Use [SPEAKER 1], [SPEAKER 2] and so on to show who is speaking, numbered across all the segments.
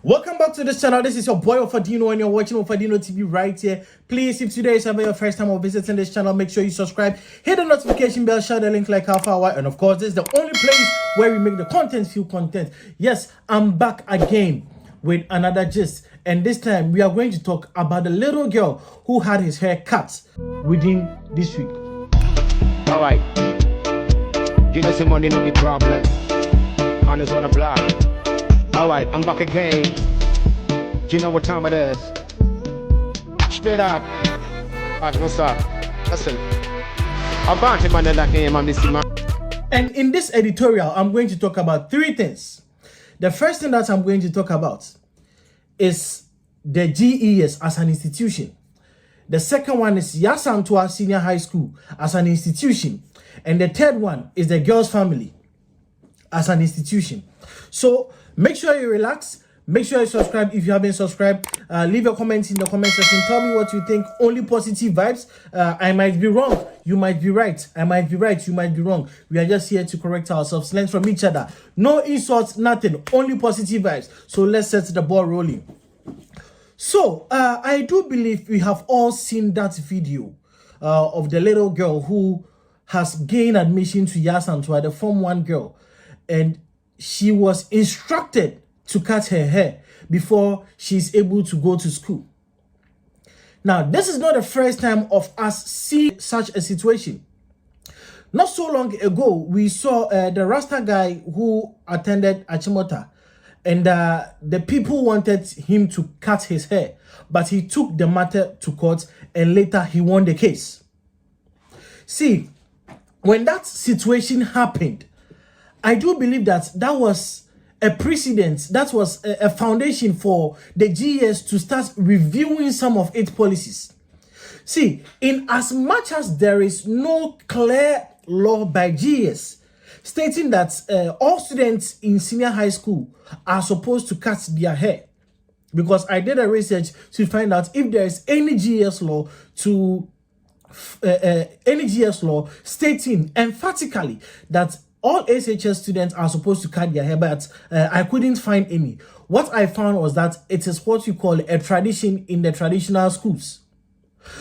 [SPEAKER 1] Welcome back to this channel. This is your boy Ofadino and you're watching Ofadino TV right here. Please, if today is ever your first time of visiting this channel, make sure you subscribe, hit the notification bell, share the link like how far, and of course, this is the only place where we make the content feel content. Yes, I'm back again with another gist, and this time we are going to talk about the little girl who had his hair cut within this week.
[SPEAKER 2] All right, you know some money no be problem. On this on the block. All right, I'm back again. Do you know what time it is? Straight up. All right, what's up? Listen, I'm back to my game. I'm missing my.
[SPEAKER 1] And in this editorial, I'm going to talk about three things. The first thing that I'm going to talk about is the GES as an institution. The second one is Yaa Asantewaa Senior High School as an institution. And the third one is the girl's family as an institution. So make sure you relax. Make sure you subscribe if you haven't subscribed. Leave your comments in the comment section. Tell me what you think. Only positive vibes. I might be wrong. You might be right. I might be right. You might be wrong. We are just here to correct ourselves. Learn from each other. No insults, nothing. Only positive vibes. So let's set the ball rolling. So I do believe we have all seen that video of the little girl who has gained admission to Yaa Asantewaa, the Form 1 girl. And she was instructed to cut her hair before she's able to go to school. Now, this is not the first time of us seeing such a situation. Not so long ago, we saw the Rasta guy who attended Achimota, and the people wanted him to cut his hair, but he took the matter to court and later he won the case. See, when that situation happened, I do believe that that was a precedent, that was a foundation for the GES to start reviewing some of its policies. See, in as much as there is no clear law by GES stating that all students in senior high school are supposed to cut their hair, because I did a research to find out if there is any GES law stating emphatically that all SHS students are supposed to cut their hair, but I couldn't find any. What I found was that it is what you call a tradition in the traditional schools.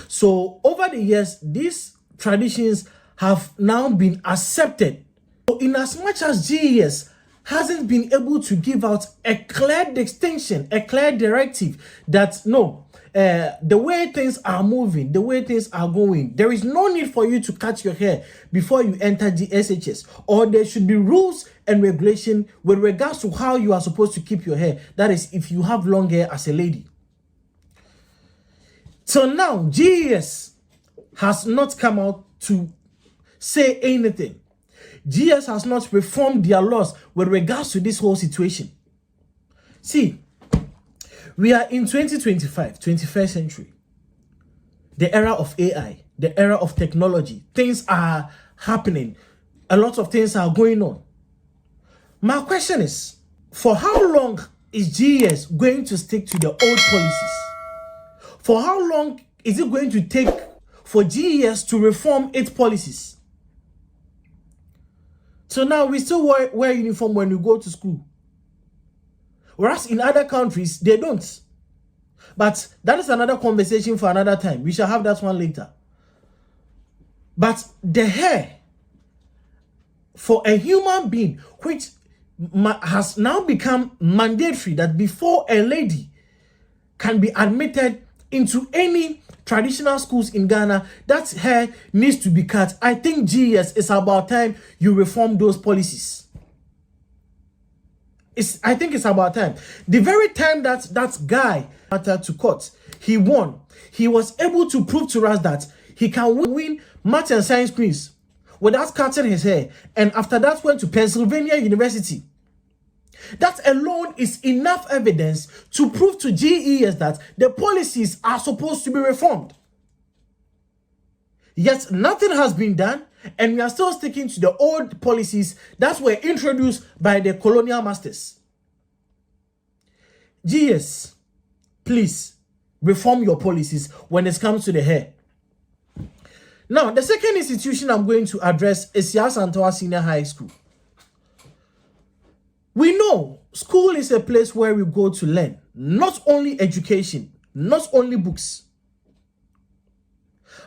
[SPEAKER 1] So over the years, these traditions have now been accepted. So in as much as GES hasn't been able to give out a clear distinction, a clear directive that no, the way things are moving, the way things are going, there is no need for you to cut your hair before you enter the SHS, or there should be rules and regulation with regards to how you are supposed to keep your hair. That is, if you have long hair as a lady. So now, GES has not come out to say anything. GES has not reformed their laws with regards to this whole situation. See, we are in 2025, 21st century, the era of AI, the era of technology. Things are happening. A lot of things are going on. My question is, for how long is GES going to stick to the old policies? For how long is it going to take for GES to reform its policies? So now we still wear uniform when we go to school. Whereas in other countries, they don't. But that is another conversation for another time. We shall have that one later. But the hair for a human being, which has now become mandatory, that before a lady can be admitted into any traditional schools in Ghana, that hair needs to be cut. I think GES is about time you reform those policies. I think it's about time. The very time that guy matter to court, he won. He was able to prove to us that he can win math and science quiz without cutting his hair. And after that, went to Pennsylvania University. That alone is enough evidence to prove to GES that the policies are supposed to be reformed. Yet nothing has been done, and we are still sticking to the old policies that were introduced by the colonial masters. GES, please reform your policies when it comes to the hair. Now, the second institution I'm going to address is Yaa Asantewaa Senior High School. We know school is a place where we go to learn, not only education, not only books,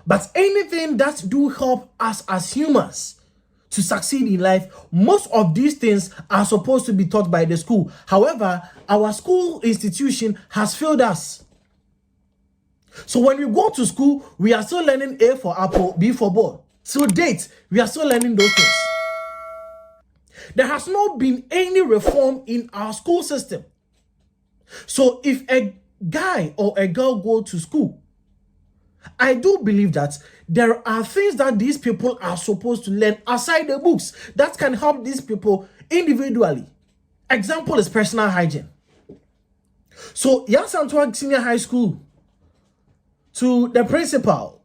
[SPEAKER 1] but anything that do help us as humans to succeed in life. Most of these things are supposed to be taught by the school. However, our school institution has failed us. So when we go to school, we are still learning A for apple, B for ball. So date, we are still learning those things. There has not been any reform in our school system. So if a guy or a girl go to school, I do believe that there are things that these people are supposed to learn aside the books that can help these people individually. Example is personal hygiene. So Yaa Asantewaa Senior High School, to the principal,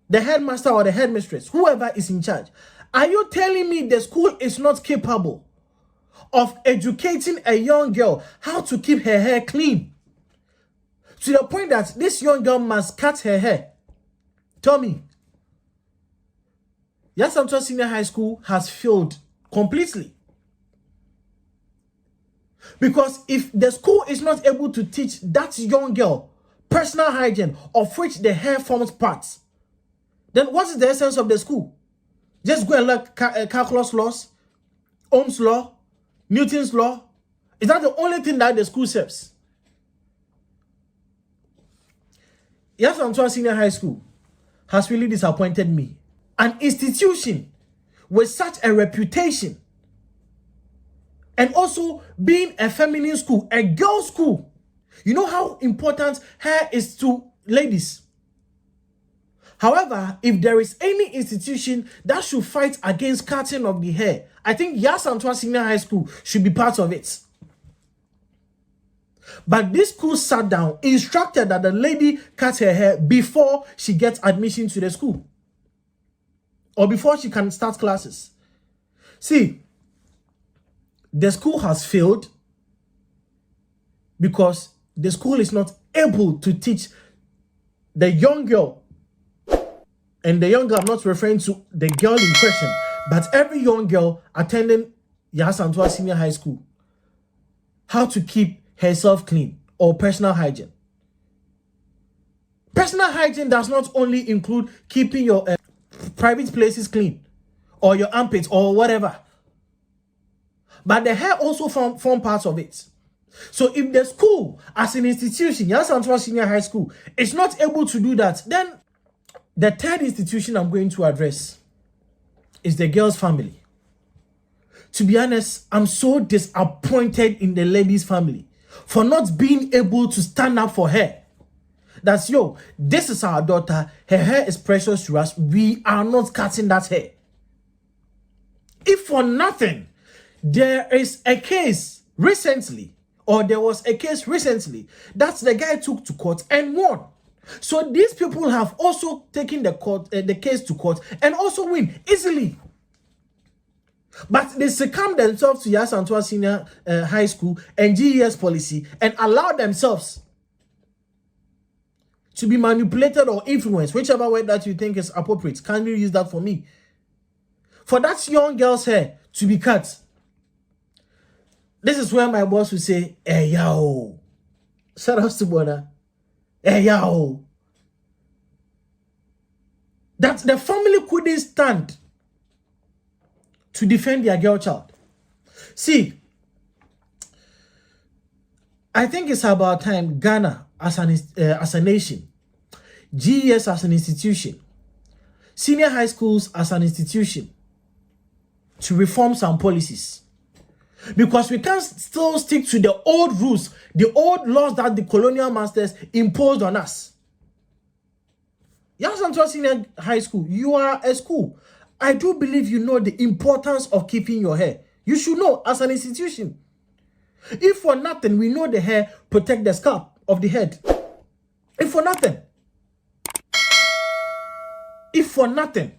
[SPEAKER 1] the headmaster or the headmistress, whoever is in charge, are you telling me the school is not capable of educating a young girl how to keep her hair clean? To the point that this young girl must cut her hair. Tell me. Yaa Asantewaa Senior High School has failed completely. Because if the school is not able to teach that young girl personal hygiene, of which the hair forms parts, then what is the essence of the school? Just go and learn calculus laws, Ohm's law, Newton's law. Is that the only thing that the school serves? Yaa Asantewaa Senior High School has really disappointed me. An institution with such a reputation, and also being a feminine school, a girls' school. You know how important hair is to ladies. However, if there is any institution that should fight against cutting of the hair, I think Yaa Asantewaa Senior High School should be part of it. But this school sat down, instructed that the lady cut her hair before she gets admission to the school, or before she can start classes. See, the school has failed because the school is not able to teach the young girl, and the young girl, I'm not referring to the girl in question, but every young girl attending Yaa Asantewaa Senior High School, how to keep herself clean, or personal hygiene. Personal hygiene does not only include keeping your private places clean, or your armpits, or whatever, but the hair also form parts of it. So if the school as an institution, Yaa Asantewaa Senior High School, is not able to do that, then the third institution I'm going to address is the girl's family. To be honest, I'm so disappointed in the lady's family for not being able to stand up for her. That's, yo, this is our daughter. Her hair is precious to us. We are not cutting that hair. If for nothing, there is a case recently, or there was a case recently that the guy took to court and won. So these people have also taken the case to court and also win easily. But they succumb themselves to Yaa Asantewaa Senior High School and GES policy and allow themselves to be manipulated or influenced, whichever way that you think is appropriate. Can you use that for me? For that young girl's hair to be cut. This is where my boss will say, hey, yo. Shout out to Bona. Hey, yo. That the family couldn't stand to defend their girl child. See, I think it's about time Ghana as a nation, GES as an institution, senior high schools as an institution, to reform some policies. Because we can't still stick to the old rules, the old laws that the colonial masters imposed on us. Yaa Asantewaa Senior High School, you are a school. I do believe you know the importance of keeping your hair. You should know as an institution. If for nothing, we know the hair protect the scalp of the head. If for nothing. If for nothing.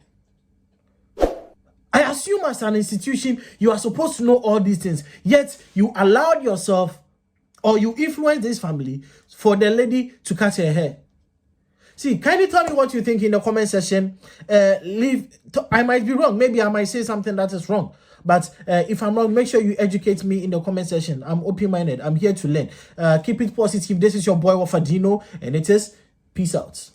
[SPEAKER 1] I assume as an institution, you are supposed to know all these things. Yet, you allowed yourself, or you influenced this family for the lady to cut her hair. See, kindly tell me what you think in the comment section. I might be wrong. Maybe I might say something that is wrong. But if I'm wrong, make sure you educate me in the comment section. I'm open-minded. I'm here to learn. Keep it positive. This is your boy Wafadino, and it is peace out.